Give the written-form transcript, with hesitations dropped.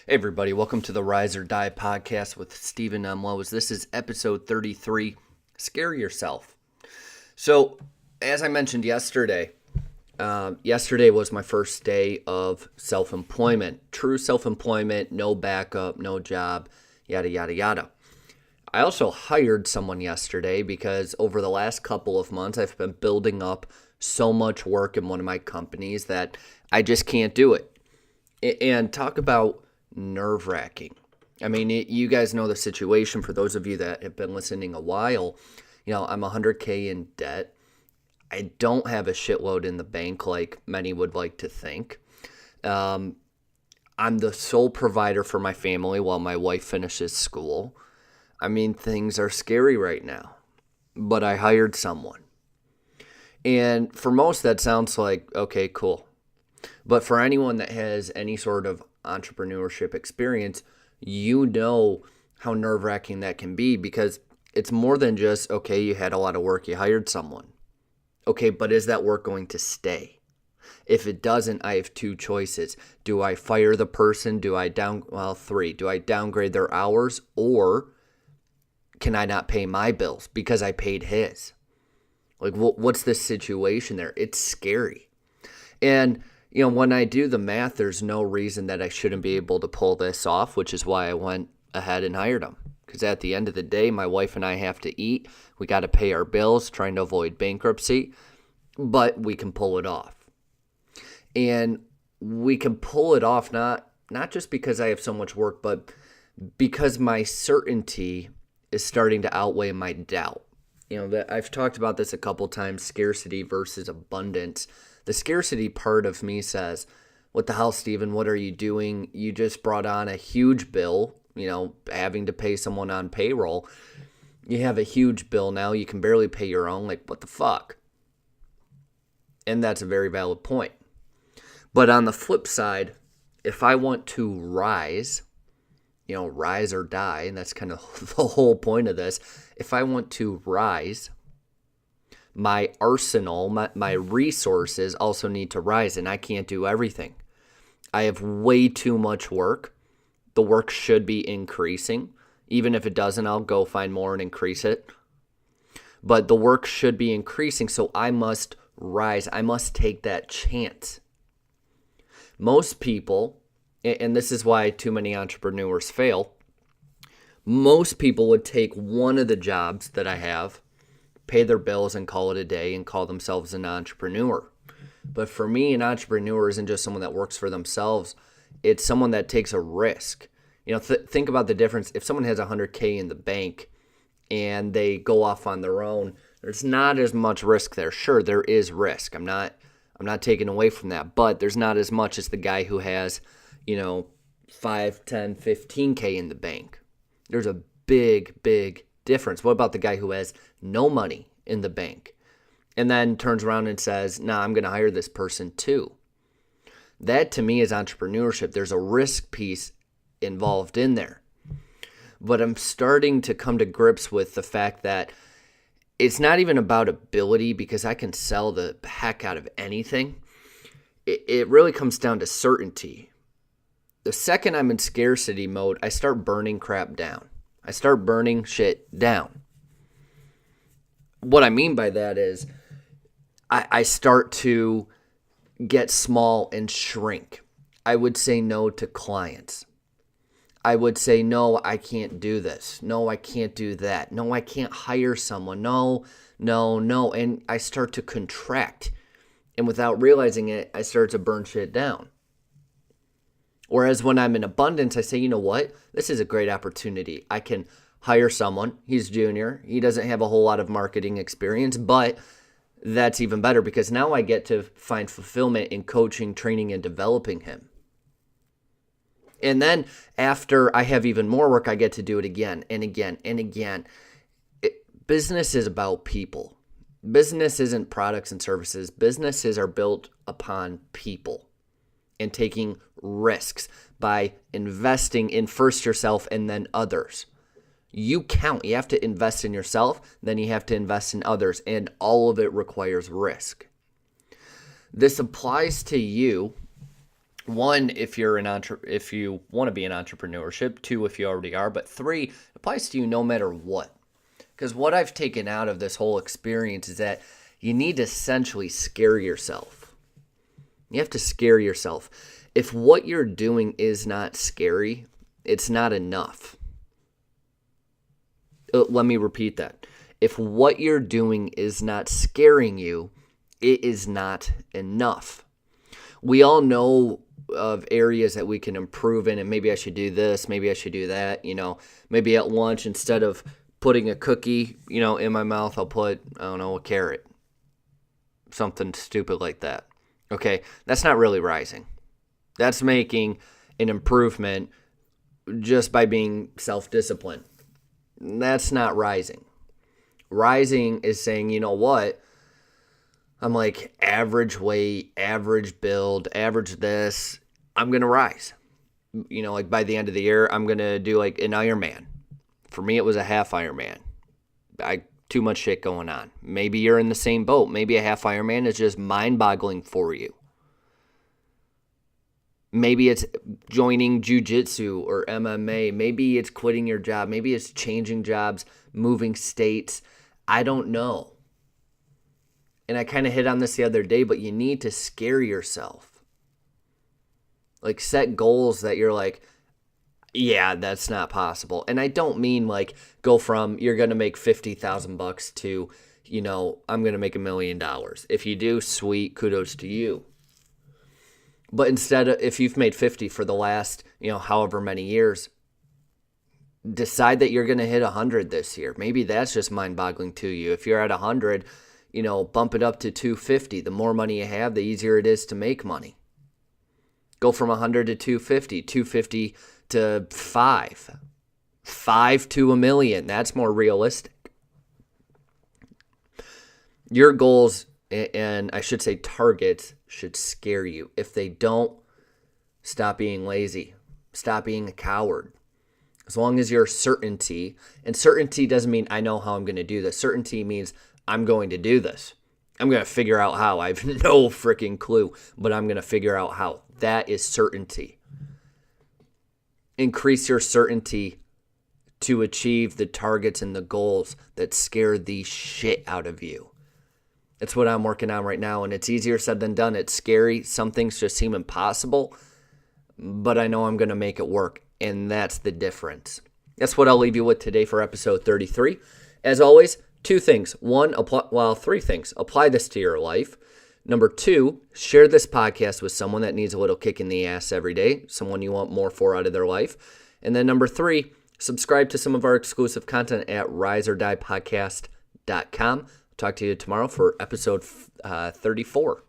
Hey everybody, welcome to the Rise or Die podcast with Stephen M. Lowisz. This is episode 33, Scare Yourself. So, as I mentioned yesterday, yesterday was my first day of self-employment. True self-employment, no backup, no job, yada, yada, yada. I also hired someone yesterday because over the last couple of months, I've been building up so much work in one of my companies that I just can't do it. And talk about nerve-wracking. I mean, you guys know the situation. For those of you that have been listening a while, I'm 100K in debt. I don't have a shitload in the bank like many would like to think. I'm the sole provider for my family while my wife finishes school. I mean, things are scary right now, but I hired someone. And for most, that sounds like, okay, cool. But for anyone that has any sort of entrepreneurship experience, you know how nerve-wracking that can be, because it's more than just, okay, you had a lot of work, you hired someone. Okay, but is that work going to stay? If it doesn't, I have two choices. Do I fire the person? Three. Do I downgrade their hours, or can I not pay my bills because I paid his? Like, what's the situation there? It's scary. And when I do the math, there's no reason that I shouldn't be able to pull this off, which is why I went ahead and hired him. Because at the end of the day, my wife and I have to eat. We got to pay our bills, trying to avoid bankruptcy, but we can pull it off. And we can pull it off not just because I have so much work, but because my certainty is starting to outweigh my doubt. That I've talked about this a couple times, scarcity versus abundance. The scarcity part of me says, what the hell, Steven, what are you doing? You just brought on a huge bill, having to pay someone on payroll. You have a huge bill now. You can barely pay your own. Like, what the fuck? And that's a very valid point. But on the flip side, if I want to rise, rise or die, and that's kind of the whole point of this. If I want to rise, my arsenal, my resources also need to rise, and I can't do everything. I have way too much work. The work should be increasing. Even if it doesn't, I'll go find more and increase it. But the work should be increasing, so I must rise. I must take that chance. Most people, and this is why too many entrepreneurs fail, most people would take one of the jobs that I have, pay their bills and call it a day and call themselves an entrepreneur. But for me, an entrepreneur isn't just someone that works for themselves. It's someone that takes a risk. Think about the difference. If someone has 100K in the bank and they go off on their own, there's not as much risk there. Sure, there is risk. I'm not taking away from that, but there's not as much as the guy who has, 5, 10, 15K in the bank. There's a big, big difference. What about the guy who has no money in the bank and then turns around and says, I'm going to hire this person too? That to me is entrepreneurship. There's a risk piece involved in there. But I'm starting to come to grips with the fact that it's not even about ability, because I can sell the heck out of anything. It really comes down to certainty. The second I'm in scarcity mode, I start burning crap down. I start burning shit down. What I mean by that is I start to get small and shrink. I would say no to clients. I would say, no, I can't do this. No, I can't do that. No, I can't hire someone. No. And I start to contract. And without realizing it, I start to burn shit down. Whereas when I'm in abundance, I say, you know what? This is a great opportunity. I can hire someone. He's junior. He doesn't have a whole lot of marketing experience, but that's even better because now I get to find fulfillment in coaching, training, and developing him. And then after I have even more work, I get to do it again and again and again. Business is about people. Business isn't products and services. Businesses are built upon people and taking risks by investing in first yourself and then others. You count. You have to invest in yourself, then you have to invest in others, and all of it requires risk. This applies to you One, if you want to be in entrepreneurship. Two, if you already are. But three, it applies to you no matter what. Because what I've taken out of this whole experience is that you need to essentially scare yourself. You have to scare yourself. If what you're doing is not scary, it's not enough. Let me repeat that. If what you're doing is not scaring you, it is not enough. We all know of areas that we can improve in, and maybe I should do this, maybe I should do that. Maybe at lunch, instead of putting a cookie, in my mouth, I'll put, a carrot. Something stupid like that. Okay, that's not really rising. That's making an improvement just by being self-disciplined. That's not rising. Rising is saying, you know what? I'm like average weight, average build, average this. I'm going to rise. Like by the end of the year, I'm going to do like an Ironman. For me, it was a half Ironman. Too much shit going on. Maybe you're in the same boat. Maybe a half Ironman is just mind-boggling for you. Maybe it's joining jiu-jitsu or MMA. Maybe it's quitting your job. Maybe it's changing jobs, moving states. I don't know. And I kind of hit on this the other day, but you need to scare yourself. Like set goals that you're like, yeah, that's not possible. And I don't mean like go from you're going to make $50,000 to, I'm going to make $1 million. If you do, sweet, kudos to you. But instead, if you've made 50 for the last, however many years, decide that you're going to hit 100 this year. Maybe that's just mind-boggling to you. If you're at 100, bump it up to 250. The more money you have, the easier it is to make money. Go from 100 to 250, 250 to 5, 5 to $1 million. That's more realistic. Your goals, and I should say targets, should scare you. If they don't, stop being lazy. Stop being a coward. As long as your certainty, and certainty doesn't mean I know how I'm going to do this. Certainty means I'm going to do this. I'm going to figure out how. I have no freaking clue, but I'm going to figure out how. That is certainty. Increase your certainty to achieve the targets and the goals that scare the shit out of you. That's what I'm working on right now, and it's easier said than done. It's scary. Some things just seem impossible, but I know I'm going to make it work, and that's the difference. That's what I'll leave you with today for episode 33. As always, three things. Apply this to your life. Number 2, share this podcast with someone that needs a little kick in the ass every day, someone you want more for out of their life. And then number 3, subscribe to some of our exclusive content at riseordiepodcast.com. Talk to you tomorrow for episode 34.